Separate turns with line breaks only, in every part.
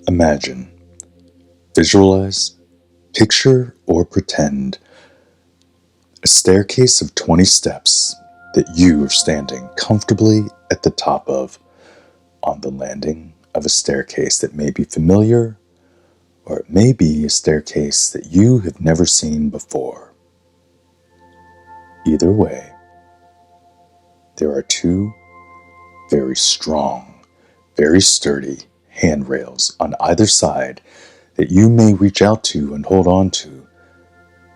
Imagine, visualize, picture, or pretend a staircase of 20 steps that you are standing comfortably at the top of, on the landing of a staircase that may be familiar, or it may be a staircase that you have never seen before. Either way, there are two very strong, very sturdy handrails on either side that you may reach out to and hold on to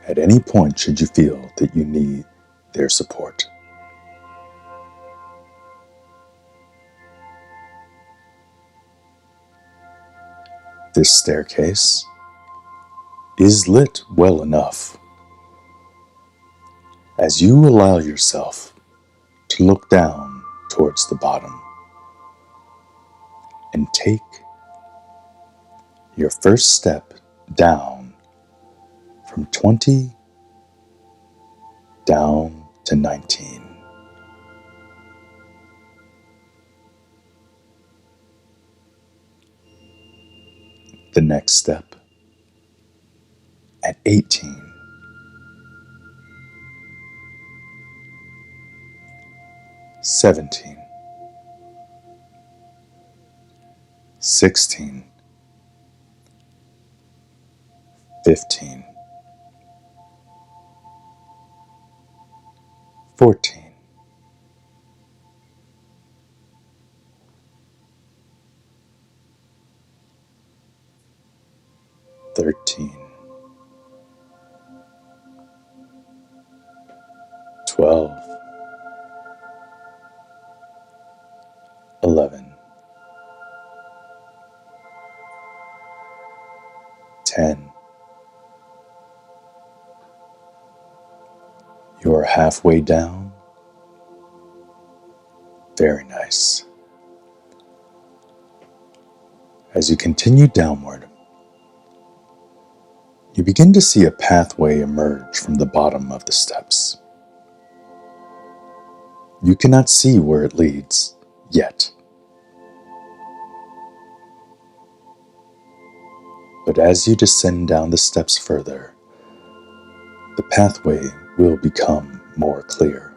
at any point should you feel that you need their support. This staircase is lit well enough. As you allow yourself to look down towards the bottom and take your first step down from 20 down to 19. The next step at 18. 17. 16. 15. 14. 13. 12. 11. 10. You are halfway down. Very nice. As you continue downward, you begin to see a pathway emerge from the bottom of the steps. You cannot see where it leads yet. But as you descend down the steps further, the pathway will become more clear.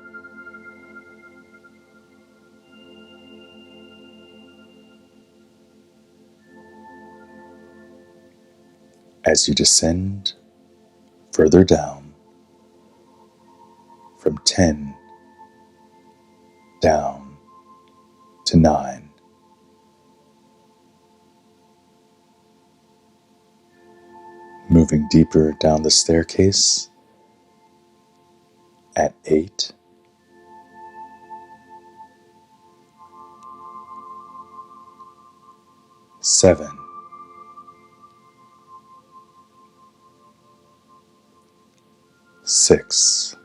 As you descend further down, from 10 down to 9, moving deeper down the staircase at 8, 7, 6,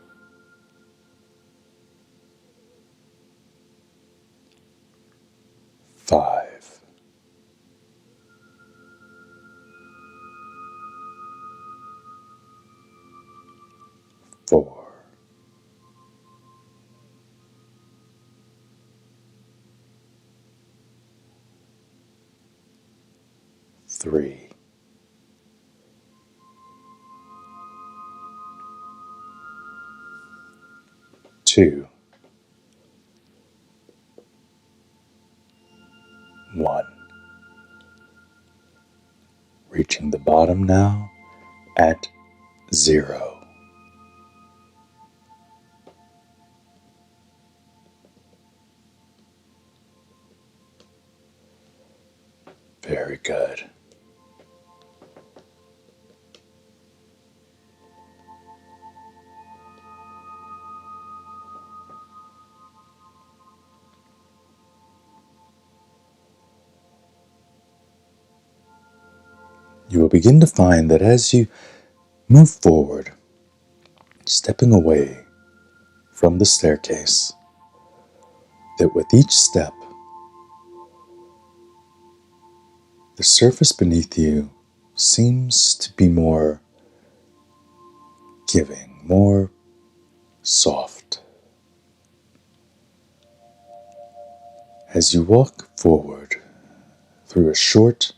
5, 4, 3, 2, 1. Reaching the bottom now at 0. Very good. You will begin to find that as you move forward, stepping away from the staircase, that with each step, the surface beneath you seems to be more giving, more soft. As you walk forward through a short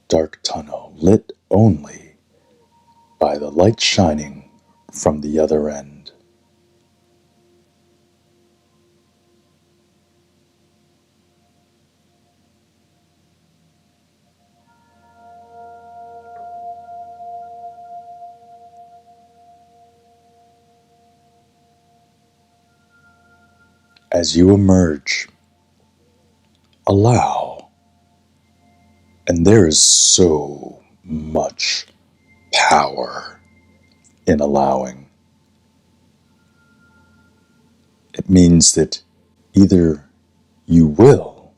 dark tunnel lit only by the light shining from the other end. As you emerge, allow, and there is so much power in allowing. It means that either you will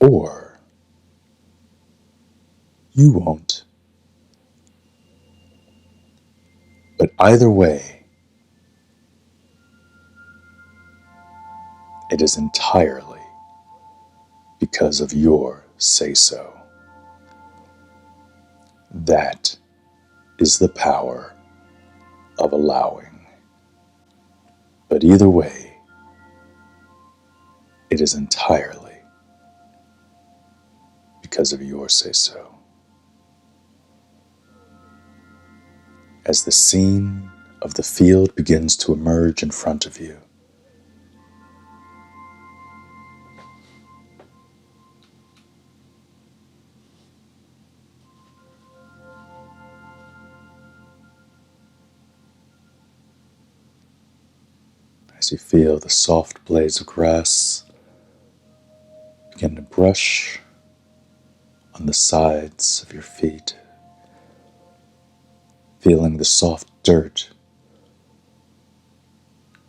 or you won't. But either way, it is entirely because of your say so. That is the power of allowing. But either way, it is entirely because of your say so. As the scene of the field begins to emerge in front of you, as you feel the soft blades of grass begin to brush on the sides of your feet, feeling the soft dirt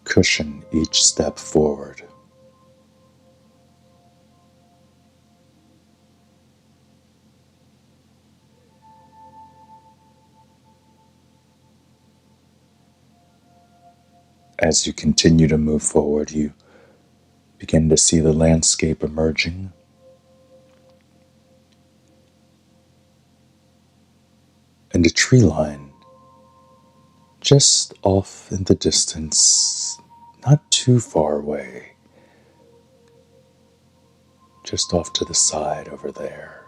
cushion each step forward. As you continue to move forward, you begin to see the landscape emerging, and a tree line just off in the distance, not too far away, just off to the side over there.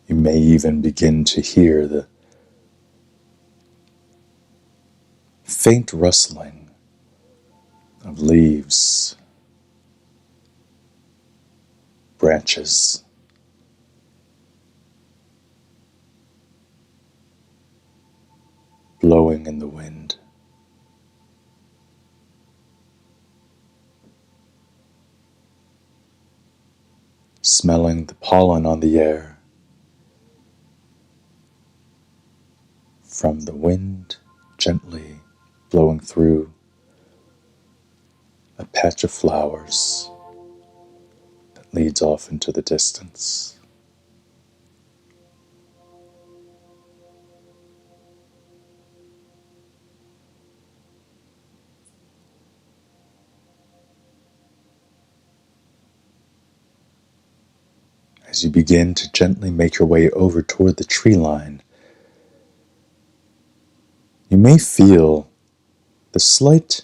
You may even begin to hear the faint rustling of leaves, branches, blowing in the wind. Smelling the pollen on the air from the wind gently blowing through a patch of flowers that leads off into the distance. As you begin to gently make your way over toward the tree line, you may feel the slight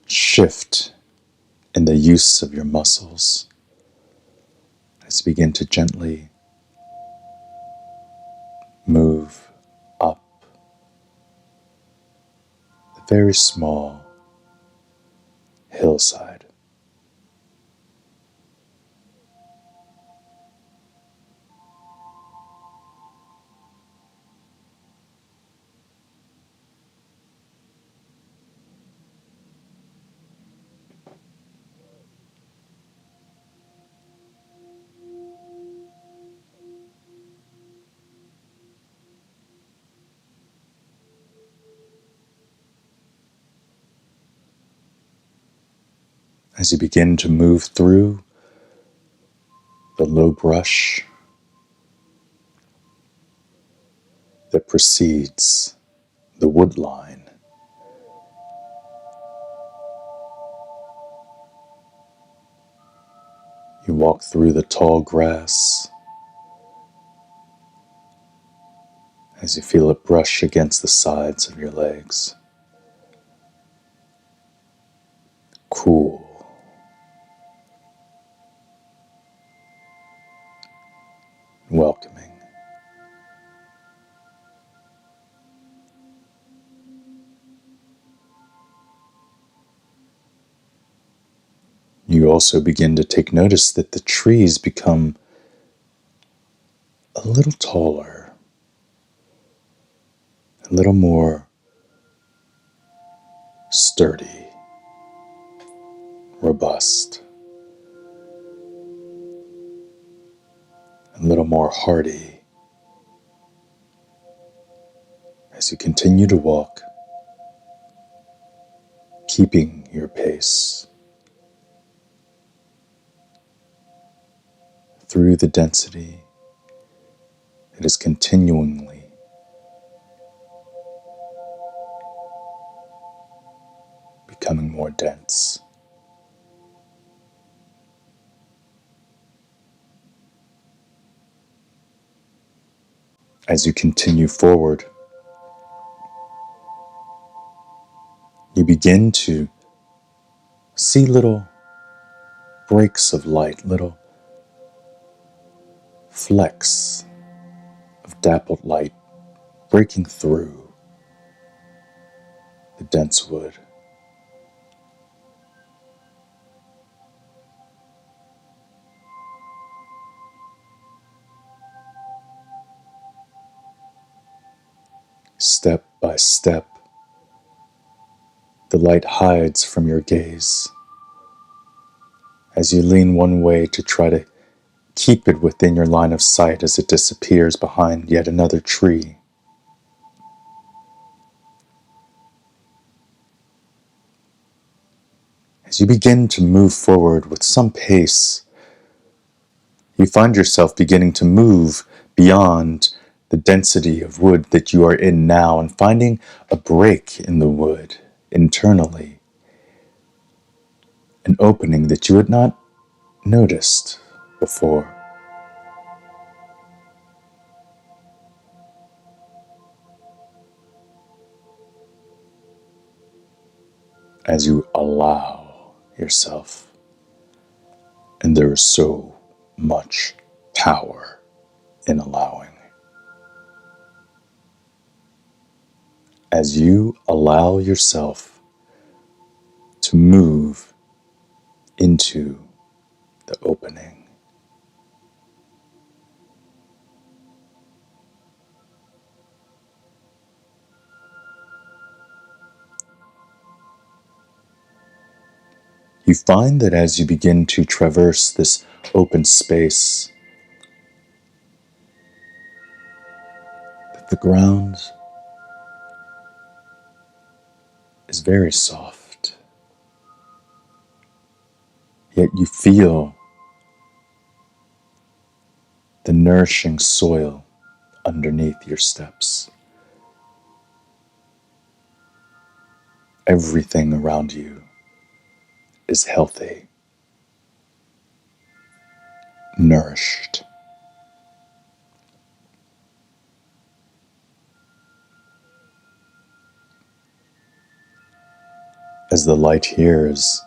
shift in the use of your muscles as you begin to gently move up the very small hillside. As you begin to move through the low brush that precedes the wood line, you walk through the tall grass, as you feel it brush against the sides of your legs. Cool, welcoming. You also begin to take notice that the trees become a little taller, a little more sturdy, robust, a little more hardy as you continue to walk, keeping your pace through the density that is continually becoming more dense. As you continue forward, you begin to see little breaks of light, little flecks of dappled light breaking through the dense wood. Step by step, the light hides from your gaze as you lean one way to try to keep it within your line of sight as it disappears behind yet another tree. As you begin to move forward with some pace, you find yourself beginning to move beyond the density of wood that you are in now and finding a break in the wood internally, an opening that you had not noticed before. As you allow yourself, and there is so much power in allowing. As you allow yourself to move into the opening, you find that as you begin to traverse this open space, that the ground is very soft, yet you feel the nourishing soil underneath your steps. Everything around you is healthy, nourished. As the light here is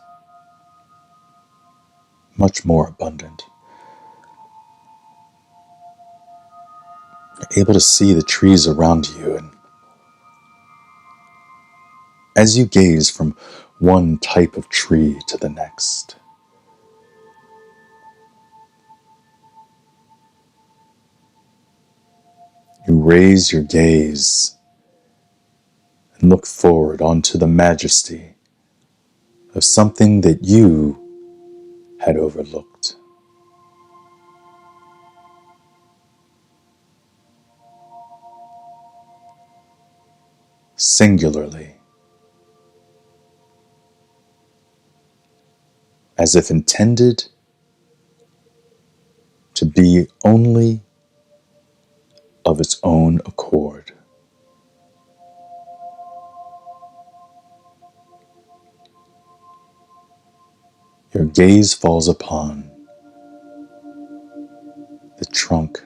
much more abundant, you're able to see the trees around you, and as you gaze from one type of tree to the next, you raise your gaze and look forward onto the majesty of something that you had overlooked. Singularly, as if intended to be only of its own accord. Your gaze falls upon the trunk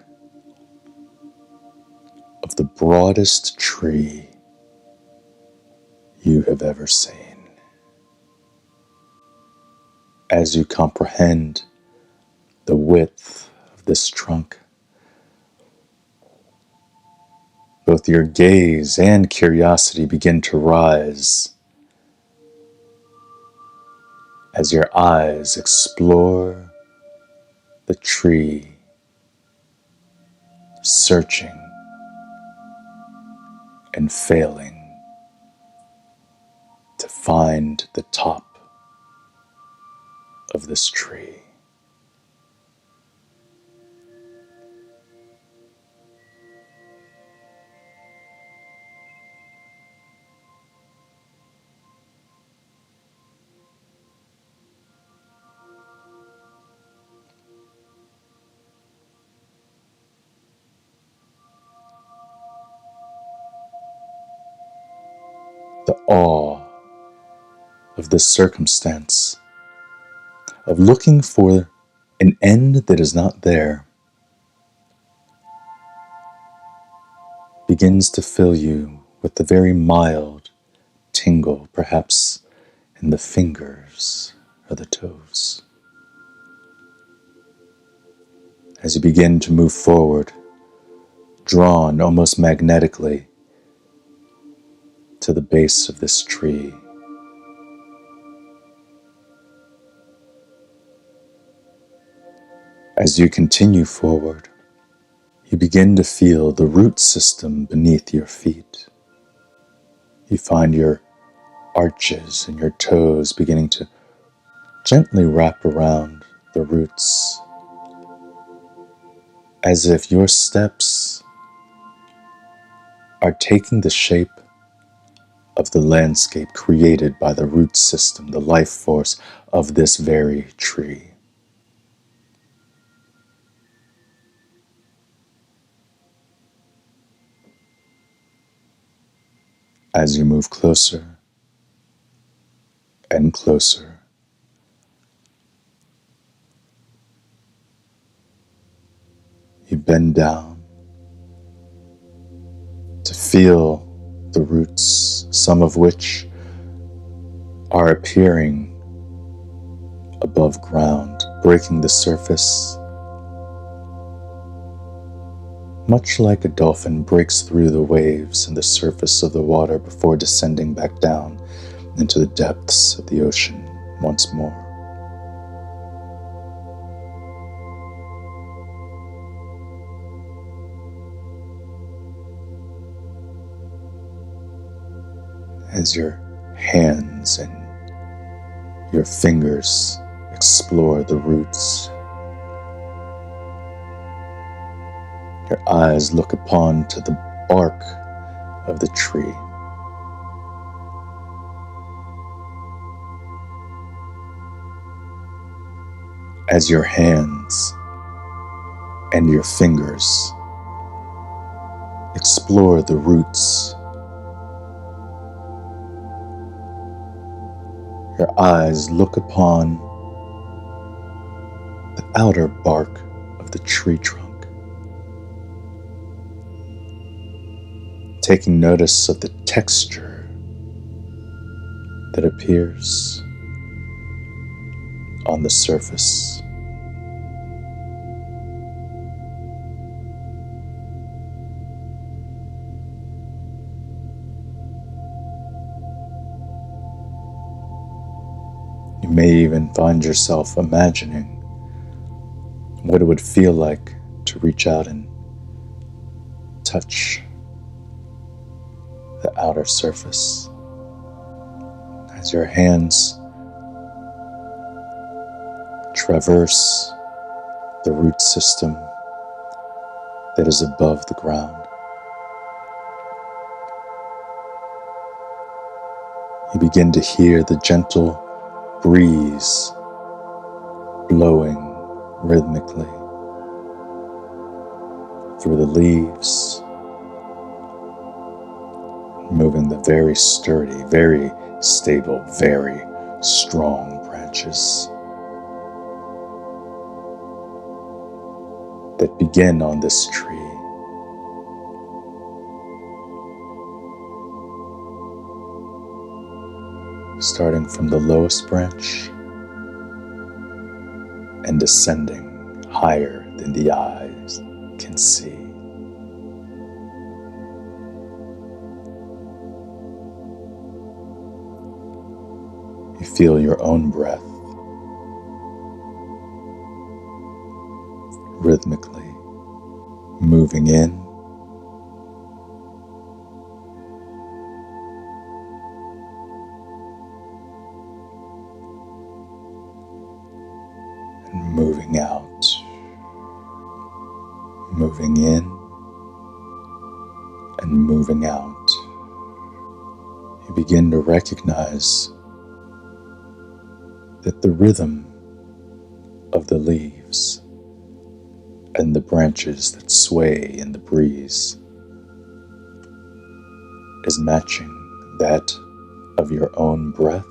of the broadest tree you have ever seen. As you comprehend the width of this trunk, both your gaze and curiosity begin to rise as your eyes explore the tree, searching and failing to find the top of this tree. The awe of this circumstance, of looking for an end that is not there, begins to fill you with a very mild tingle, perhaps in the fingers or the toes. As you begin to move forward, drawn almost magnetically to the base of this tree, as you continue forward, you begin to feel the root system beneath your feet. You find your arches and your toes beginning to gently wrap around the roots, as if your steps are taking the shape of the landscape created by the root system, the life force of this very tree. As you move closer and closer, you bend down to feel the roots, some of which are appearing above ground, breaking the surface, much like a dolphin breaks through the waves and the surface of the water before descending back down into the depths of the ocean once more. As your hands and your fingers explore the roots, your eyes look upon to the bark of the tree. As your hands and your fingers explore the roots, your eyes look upon the outer bark of the tree trunk, taking notice of the texture that appears on the surface. You may even find yourself imagining what it would feel like to reach out and touch the outer surface as your hands traverse the root system that is above the ground. You begin to hear the gentle breeze blowing rhythmically through the leaves, moving the very sturdy, very stable, very strong branches that begin on this tree starting from the lowest branch and descending higher than the eyes can see. You feel your own breath rhythmically moving in and moving out, moving in and moving out. You begin to recognize that the rhythm of the leaves and the branches that sway in the breeze is matching that of your own breath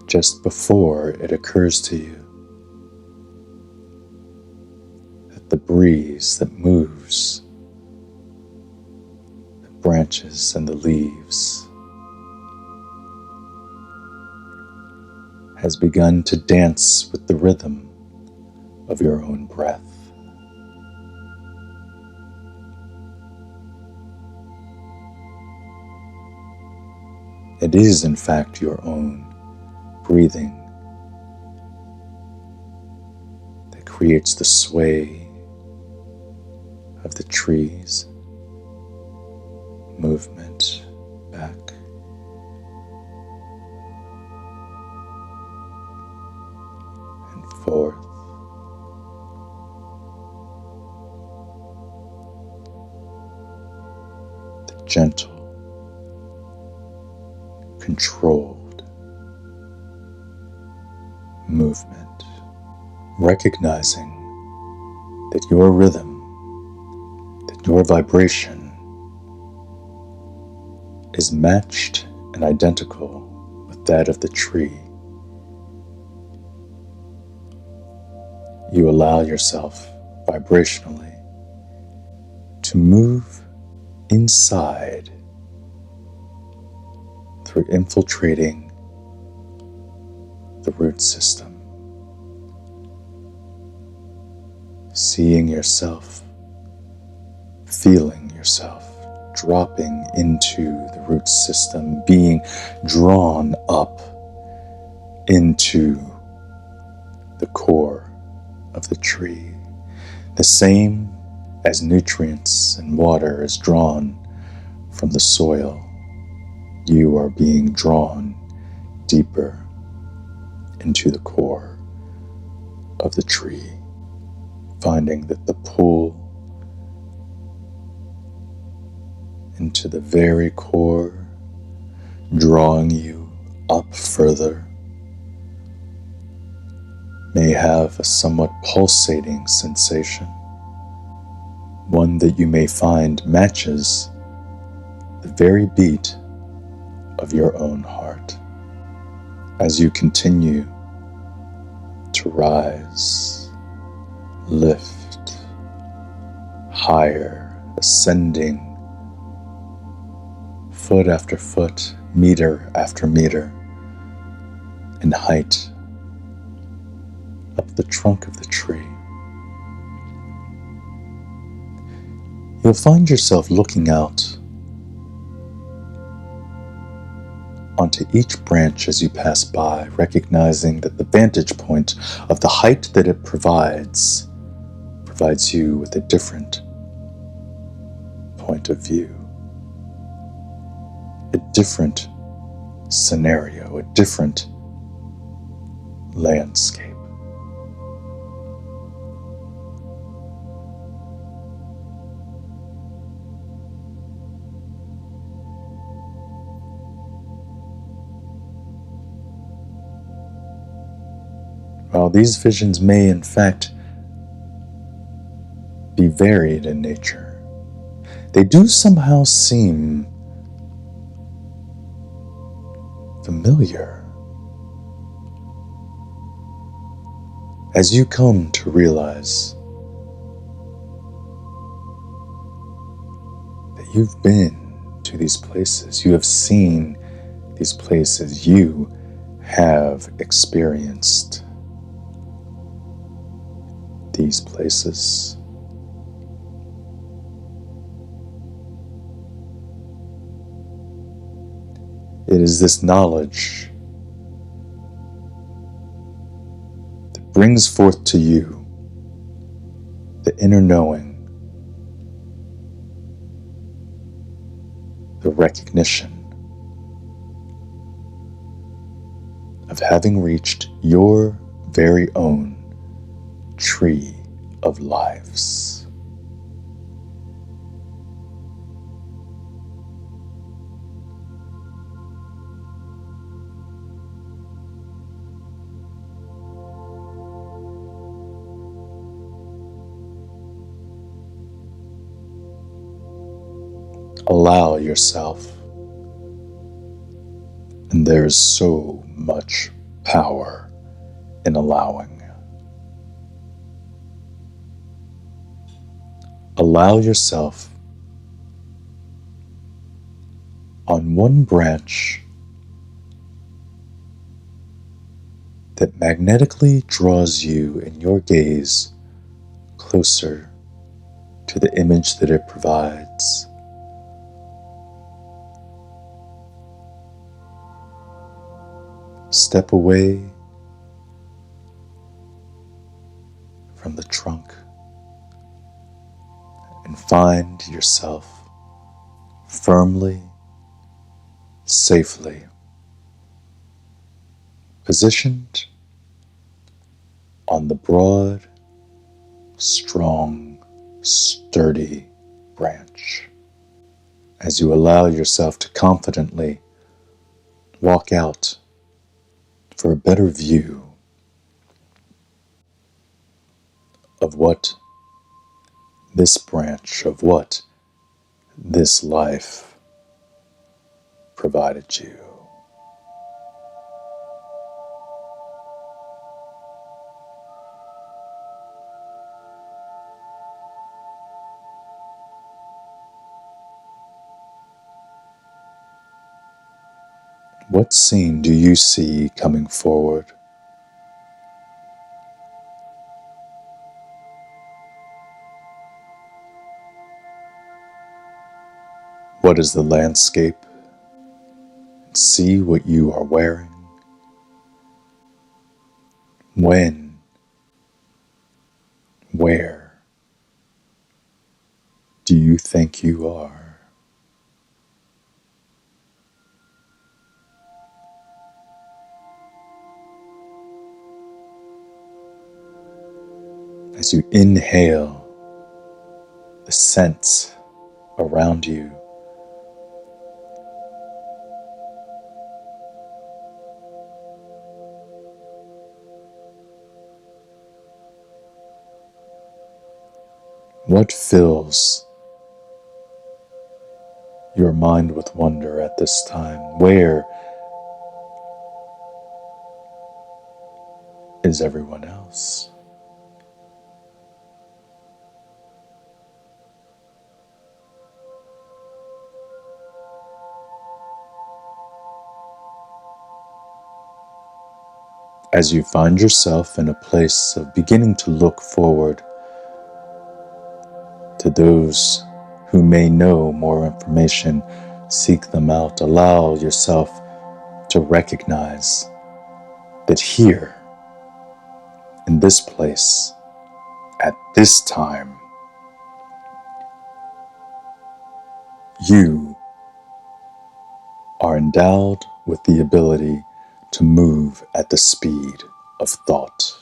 just before it occurs to you that the breeze that moves the branches and the leaves has begun to dance with the rhythm of your own breath. It is, in fact, your own breathing that creates the sway of the trees, movement back and forth. The gentle, controlled movement, recognizing that your rhythm, that your vibration is matched and identical with that of the tree. You allow yourself vibrationally to move inside through infiltrating the root system, seeing yourself, feeling yourself dropping into the root system, being drawn up into the core of the tree, the same as nutrients and water is drawn from the soil. You are being drawn deeper into the core of the tree, finding that the pull into the very core, drawing you up further, may have a somewhat pulsating sensation, one that you may find matches the very beat of your own heart as you continue to rise, lift, higher, ascending foot after foot, meter after meter in height up the trunk of the tree. You'll find yourself looking out onto each branch as you pass by, recognizing that the vantage point of the height that it provides you with a different point of view, a different scenario, a different landscape. While these visions may in fact be varied in nature, they do somehow seem familiar as you come to realize that you've been to these places, you have seen these places you have experienced. These places. It is this knowledge that brings forth to you the inner knowing, the recognition of having reached your very own tree of lives. Allow yourself, and there is so much power in allowing. Allow yourself on one branch that magnetically draws you and your gaze closer to the image that it provides. Step away from the trunk and find yourself firmly, safely positioned on the broad, strong, sturdy branch. As you allow yourself to confidently walk out for a better view of what this branch, of what this life provided you. What scene do you see coming forward? What is the landscape? See what you are wearing. When, where do you think you are? As you inhale the scents around you, what fills your mind with wonder at this time? Where is everyone else? As you find yourself in a place of beginning to look forward to those who may know more information, seek them out. Allow yourself to recognize that here, in this place, at this time, you are endowed with the ability to move at the speed of thought.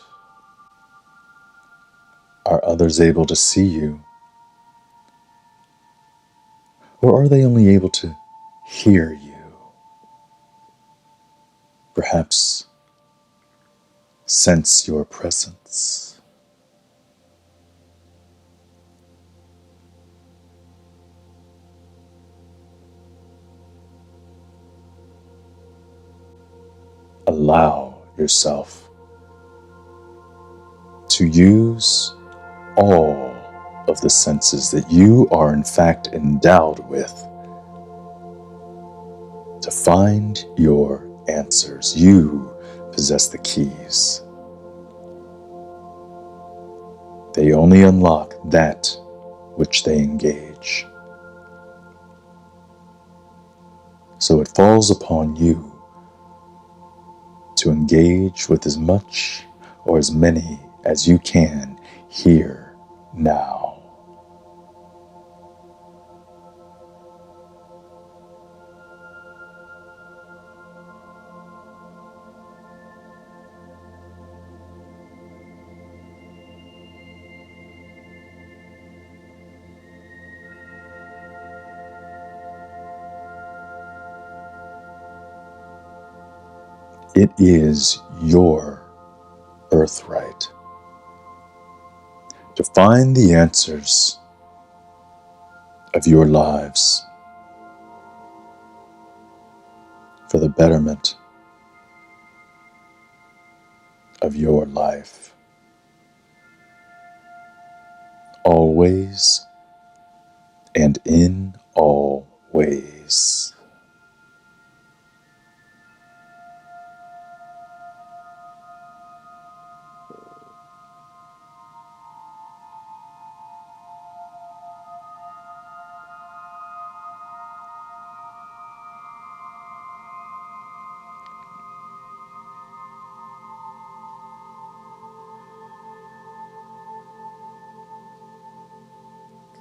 Are others able to see you? Or are they only able to hear you? Perhaps sense your presence. Allow yourself to use all of the senses that you are in fact endowed with to find your answers. You possess the keys. They only unlock that which they engage. So it falls upon you to engage with as much or as many as you can here, now. It is your birthright to find the answers of your lives for the betterment of your life. Always and in all ways.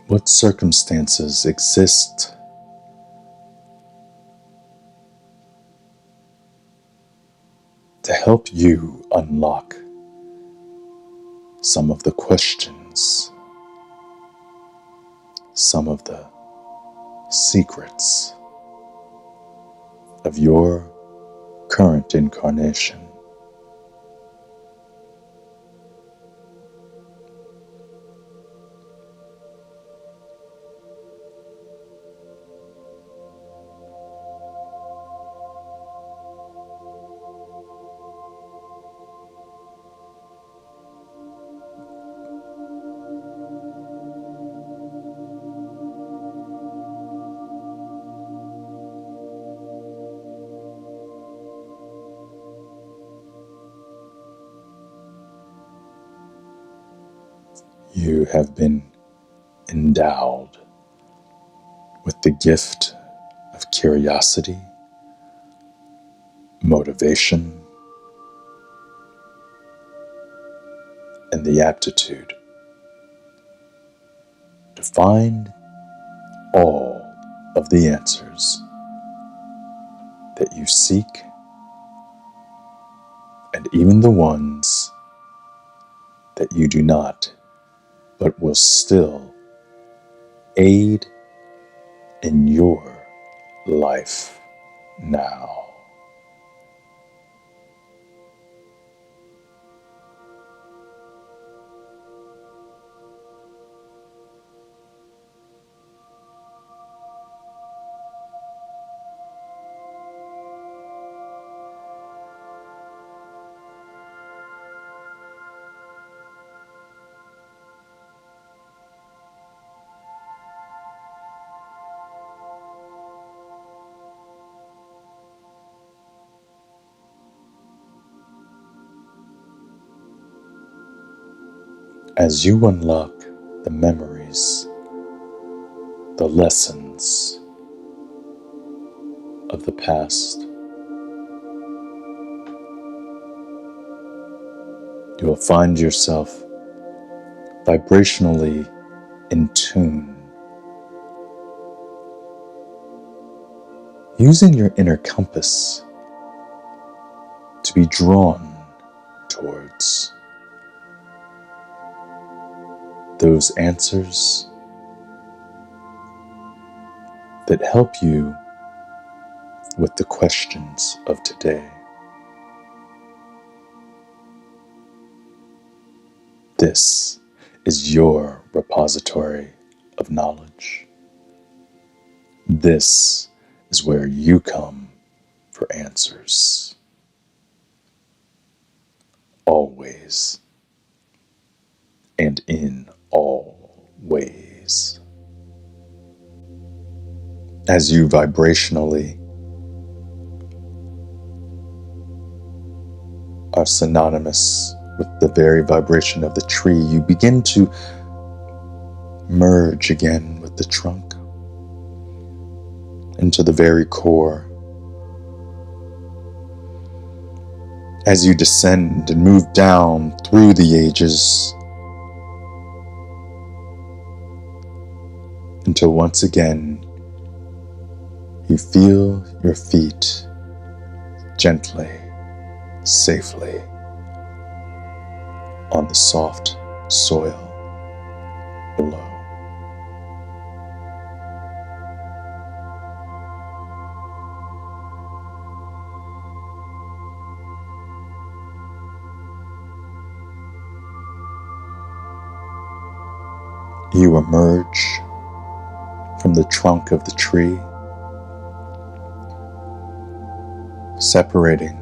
What circumstances exist to help you unlock some of the questions, some of the secrets of your current incarnation? You have been endowed with the gift of curiosity, motivation, and the aptitude to find all of the answers that you seek, and even the ones that you do not, but will still aid in your life now. As you unlock the memories, the lessons of the past, you will find yourself vibrationally in tune, using your inner compass to be drawn towards those answers that help you with the questions of today. This is your repository of knowledge. This is where you come for answers. Always and in all ways. As you vibrationally are synonymous with the very vibration of the tree, you begin to merge again with the trunk into the very core. As you descend and move down through the ages, until once again you feel your feet gently, safely on the soft soil below. You emerge from the trunk of the tree, separating,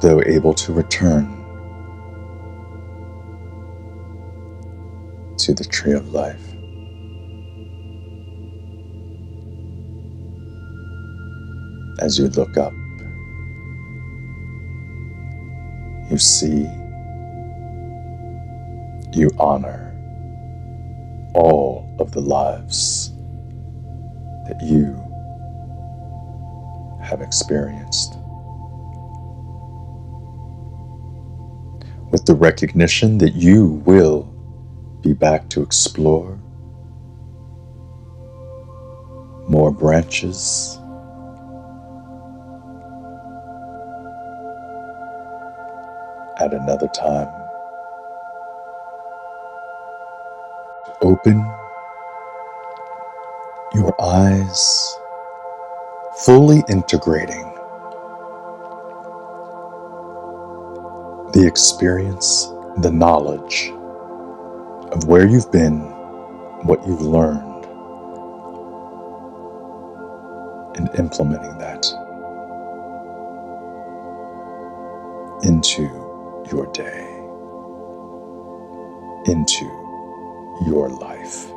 though able to return to the tree of life. As you look up, you see, you honor all of the lives that you have experienced, with the recognition that you will be back to explore more branches at another time. Open your eyes, fully integrating the experience, the knowledge of where you've been, what you've learned, and implementing that into your day, into your life.